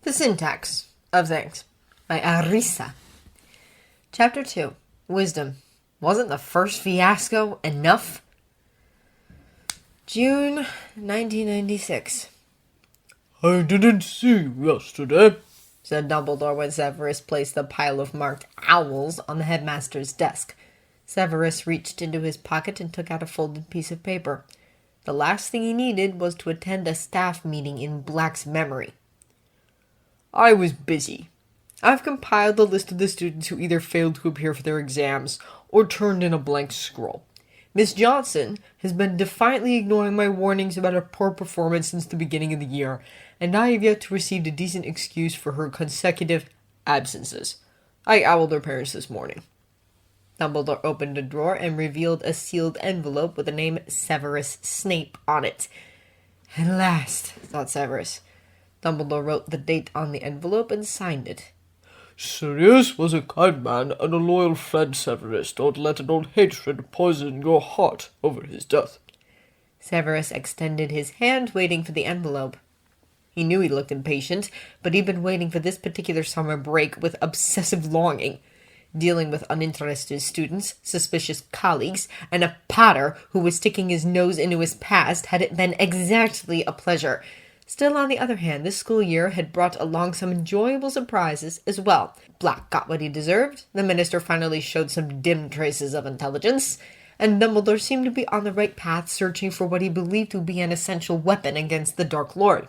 The Syntax of Things by Arisa. Chapter 2. Wisdom. Wasn't the first fiasco enough? June 1996. I didn't see you yesterday, said Dumbledore when Severus placed the pile of marked owls on the headmaster's desk. Severus reached into his pocket and took out a folded piece of paper. The last thing he needed was to attend a staff meeting in Black's memory. I was busy. I've compiled a list of the students who either failed to appear for their exams or turned in a blank scroll. Miss Johnson has been defiantly ignoring my warnings about her poor performance since the beginning of the year, and I have yet to receive a decent excuse for her consecutive absences. I owled her parents this morning. Dumbledore opened a drawer and revealed a sealed envelope with the name Severus Snape on it. At last, thought Severus. Dumbledore wrote the date on the envelope and signed it. Sirius was a kind man and a loyal friend, Severus. Don't let an old hatred poison your heart over his death. Severus extended his hand, waiting for the envelope. He knew he looked impatient, but he'd been waiting for this particular summer break with obsessive longing. Dealing with uninterested students, suspicious colleagues, and a Potter who was sticking his nose into his past had it been exactly a pleasure. Still, on the other hand, this school year had brought along some enjoyable surprises as well. Black got what he deserved, the minister finally showed some dim traces of intelligence, and Dumbledore seemed to be on the right path, searching for what he believed to be an essential weapon against the Dark Lord.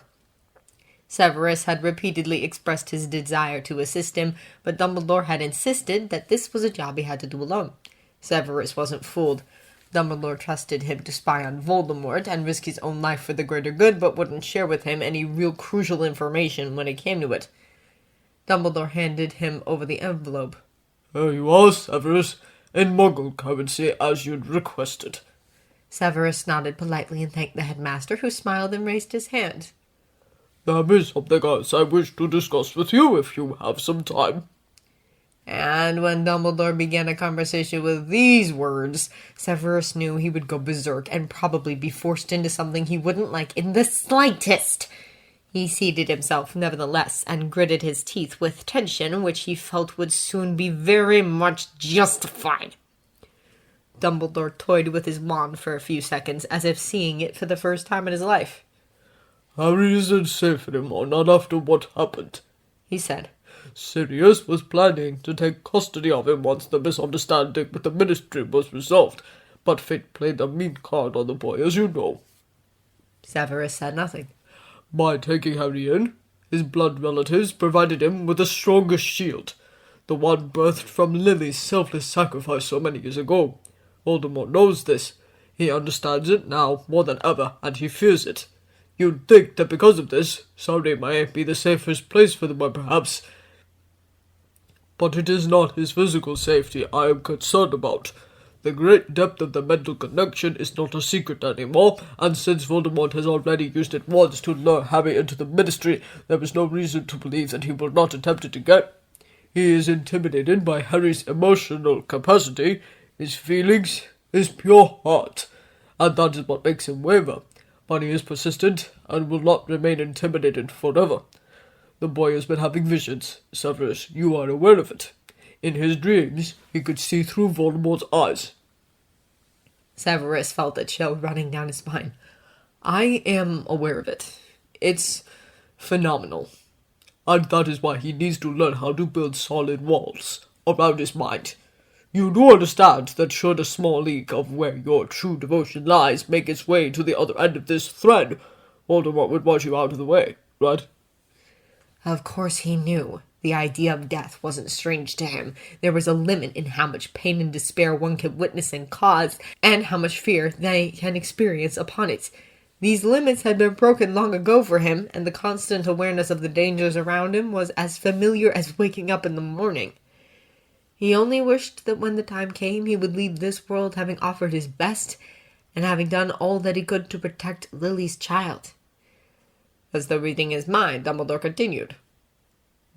Severus had repeatedly expressed his desire to assist him, but Dumbledore had insisted that this was a job he had to do alone. Severus wasn't fooled. Dumbledore trusted him to spy on Voldemort and risk his own life for the greater good, but wouldn't share with him any real crucial information when it came to it. Dumbledore handed him over the envelope. Here you are, Severus, in Muggle currency as you'd requested. Severus nodded politely and thanked the headmaster, who smiled and raised his hand. There is something else I wish to discuss with you if you have some time. And when Dumbledore began a conversation with these words, Severus knew he would go berserk and probably be forced into something he wouldn't like in the slightest. He seated himself, nevertheless, and gritted his teeth with tension, which he felt would soon be very much justified. Dumbledore toyed with his wand for a few seconds, as if seeing it for the first time in his life. Harry isn't safe anymore, not after what happened, he said. Sirius was planning to take custody of him once the misunderstanding with the ministry was resolved, but fate played a mean card on the boy, as you know. Severus said nothing. By taking Harry in, his blood relatives provided him with the strongest shield, the one birthed from Lily's selfless sacrifice so many years ago. Voldemort knows this. He understands it now more than ever, and he fears it. You'd think that because of this, Surrey might be the safest place for the boy, perhaps. But it is not his physical safety I am concerned about. The great depth of the mental connection is not a secret anymore, and since Voldemort has already used it once to lure Harry into the ministry, there is no reason to believe that he will not attempt it again. He is intimidated by Harry's emotional capacity, his feelings, his pure heart, and that is what makes him waver. But he is persistent and will not remain intimidated forever. The boy has been having visions. Severus, you are aware of it. In his dreams, he could see through Voldemort's eyes. Severus felt a chill running down his spine. I am aware of it. It's phenomenal. And that is why he needs to learn how to build solid walls around his mind. You do understand that should a small leak of where your true devotion lies make its way to the other end of this thread, Voldemort would want you out of the way, right? Of course he knew. The idea of death wasn't strange to him. There was a limit in how much pain and despair one could witness and cause, and how much fear they can experience upon it. These limits had been broken long ago for him, and the constant awareness of the dangers around him was as familiar as waking up in the morning. He only wished that when the time came, he would leave this world having offered his best, and having done all that he could to protect Lily's child. As though reading his mind, Dumbledore continued.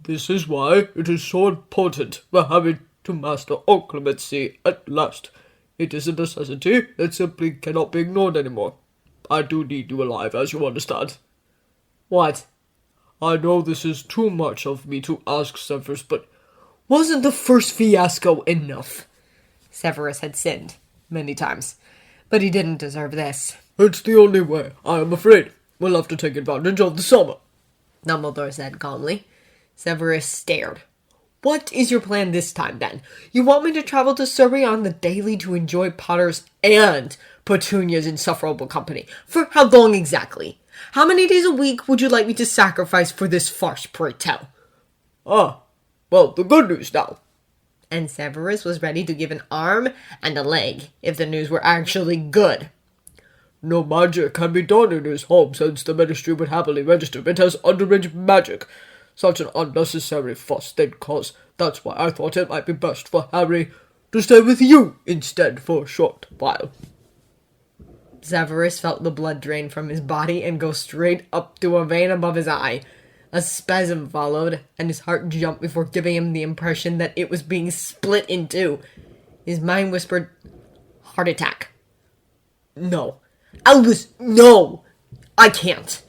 This is why it is so important for Harry to master Occlumency at last. It is a necessity that simply cannot be ignored anymore. I do need you alive, as you understand. What? I know this is too much of me to ask, Severus, but wasn't the first fiasco enough? Severus had sinned many times, but he didn't deserve this. It's the only way, I am afraid. We'll have to take advantage of the summer, Dumbledore said calmly. Severus stared. What is your plan this time, then? You want me to travel to Surrey on the daily to enjoy Potter's and Petunia's insufferable company? For how long exactly? How many days a week would you like me to sacrifice for this farce, pray tell? Well, the good news now. And Severus was ready to give an arm and a leg if the news were actually good. No magic can be done in his home since the Ministry would happily register it as underage magic. Such an unnecessary fuss they'd cause. That's why I thought it might be best for Harry to stay with you instead for a short while. Severus felt the blood drain from his body and go straight up to a vein above his eye. A spasm followed, and his heart jumped before giving him the impression that it was being split in two. His mind whispered, heart attack. No. Albus, no! I can't.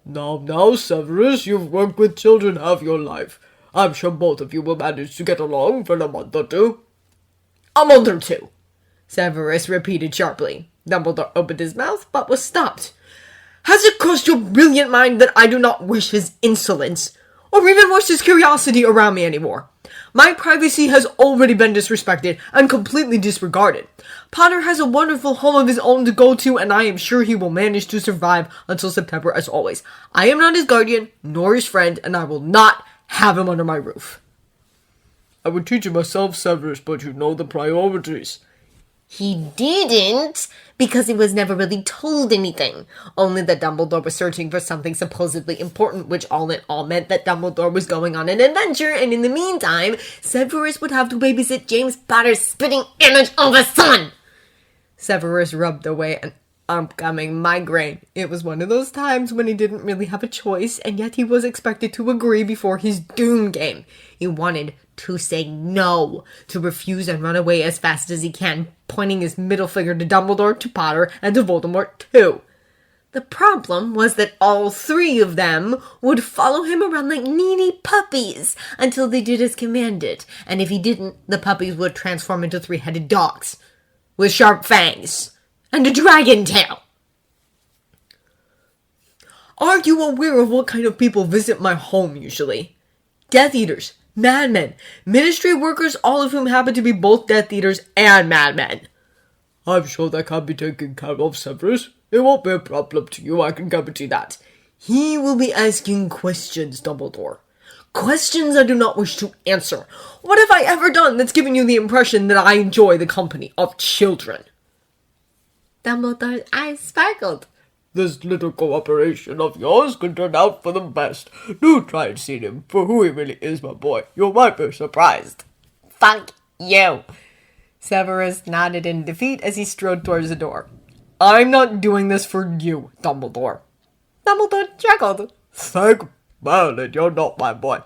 Now, Severus, you've worked with children half your life. I'm sure both of you will manage to get along for a month or two. A month or two, Severus repeated sharply. Dumbledore opened his mouth, but was stopped. Has it crossed your brilliant mind that I do not wish his insolence, or even worse his curiosity around me anymore? My privacy has already been disrespected and completely disregarded. Potter has a wonderful home of his own to go to, and I am sure he will manage to survive until September as always. I am not his guardian, nor his friend, and I will not have him under my roof. I would teach you myself, Severus, but you know the priorities. He didn't, because he was never really told anything. Only that Dumbledore was searching for something supposedly important, which all in all meant that Dumbledore was going on an adventure, and in the meantime, Severus would have to babysit James Potter's spitting image of a son. Severus rubbed away an upcoming migraine. It was one of those times when he didn't really have a choice, and yet he was expected to agree before his doom came. He wanted to say no, to refuse and run away as fast as he can, pointing his middle finger to Dumbledore, to Potter, and to Voldemort too. The problem was that all three of them would follow him around like needy puppies until they did as commanded, and if he didn't, the puppies would transform into three-headed dogs with sharp fangs and a dragon tail. Are you aware of what kind of people visit my home usually? Death Eaters, madmen, ministry workers, all of whom happen to be both Death Eaters and madmen. I'm sure that can be taken care of, Severus. It won't be a problem to you, I can guarantee that. He will be asking questions, Dumbledore. Questions I do not wish to answer. What have I ever done that's given you the impression that I enjoy the company of children? Dumbledore's eyes sparkled. This little cooperation of yours could turn out for the best. Do try and see him for who he really is, my boy. You might be surprised. Fuck you. Severus nodded in defeat as he strode towards the door. I'm not doing this for you, Dumbledore. Dumbledore chuckled. Thank Merlin, you're not my boy.